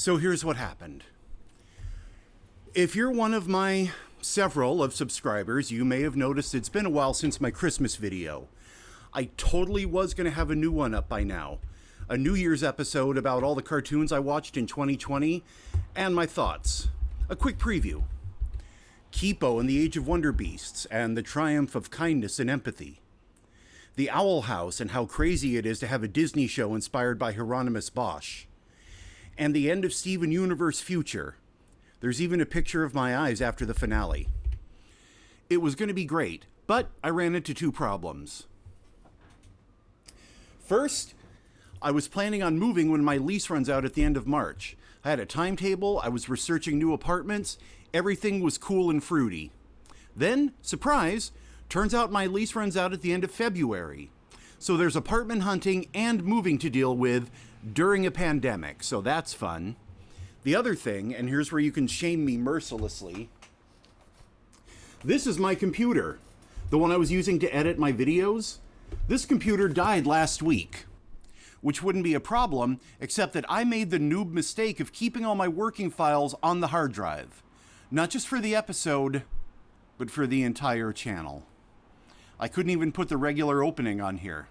So here's what happened. If you're one of my several of subscribers, you may have noticed it's been a while since my Christmas video. I totally was going to have a new one up by now. A New Year's episode about all the cartoons I watched in 2020 and my thoughts. A quick preview. Kipo and the Age of Wonder Beasts and the triumph of kindness and empathy. The Owl House and how crazy it is to have a Disney show inspired by Hieronymus Bosch. And the end of Steven Universe Future. There's even a picture of my eyes after the finale. It was going to be great, but I ran into two problems. First, I was planning on moving when my lease runs out at the end of March. I had a timetable, I was researching new apartments, everything was cool and fruity. Then, surprise, turns out my lease runs out at the end of February. So there's apartment hunting and moving to deal with during a pandemic, so that's fun. The other thing, and here's where you can shame me mercilessly, this is my computer, the one I was using to edit my videos. This computer died last week, which wouldn't be a problem, except that I made the noob mistake of keeping all my working files on the hard drive. Not just for the episode, but for the entire channel. I couldn't even put the regular opening on here.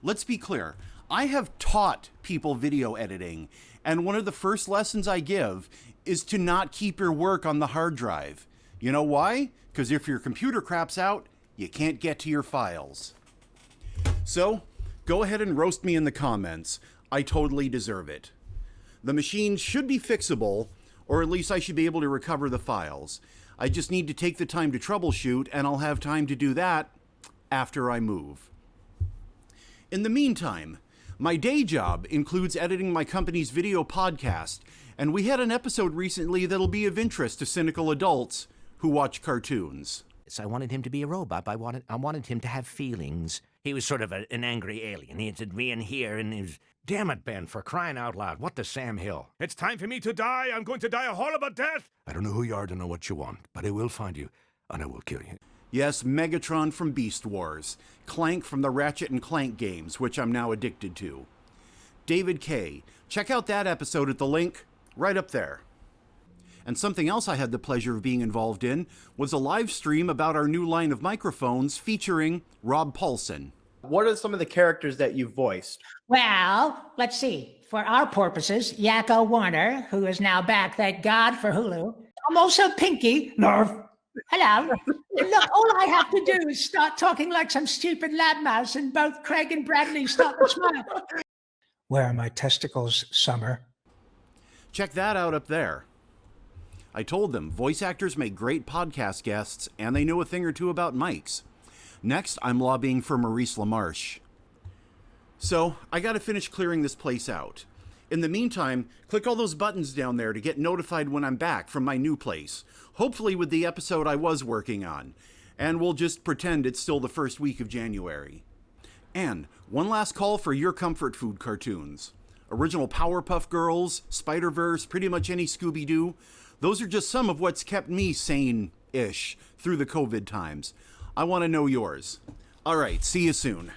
Let's be clear, I have taught people video editing, and one of the first lessons I give is to not keep your work on the hard drive. You know why? Because if your computer craps out, you can't get to your files. So, go ahead and roast me in the comments. I totally deserve it. The machine should be fixable, or at least I should be able to recover the files. I just need to take the time to troubleshoot, and I'll have time to do that after I move. In the meantime, my day job includes editing my company's video podcast, and we had an episode recently that'll be of interest to cynical adults who watch cartoons. I wanted him to be a robot. I wanted him to have feelings. He was sort of an angry alien. He had me in here, and he was, damn it, Ben, for crying out loud. What the Sam Hill? It's time for me to die. I'm going to die a horrible death. I don't know who you are, I don't know what you want, but I will find you, and I will kill you. Yes, Megatron from Beast Wars. Clank from the Ratchet and Clank games, which I'm now addicted to. David K. Check out that episode at the link right up there. And something else I had the pleasure of being involved in was a live stream about our new line of microphones featuring Rob Paulson. What are some of the characters that you've voiced? Well, let's see. For our purposes, Yakko Warner, who is now back, thank God, for Hulu. I'm also Pinky. Nerf. Hello. And look, all I have to do is start talking like some stupid lab mouse, and both Craig and Bradley start to smile. Where are my testicles, Summer? Check that out up there. I told them voice actors make great podcast guests, and they know a thing or two about mics. Next, I'm lobbying for Maurice LaMarche. So, I gotta finish clearing this place out. In the meantime, click all those buttons down there to get notified when I'm back from my new place. Hopefully with the episode I was working on. And we'll just pretend it's still the first week of January. And one last call for your comfort food cartoons. Original Powerpuff Girls, Spider-Verse, pretty much any Scooby-Doo. Those are just some of what's kept me sane-ish through the COVID times. I want to know yours. All right, see you soon.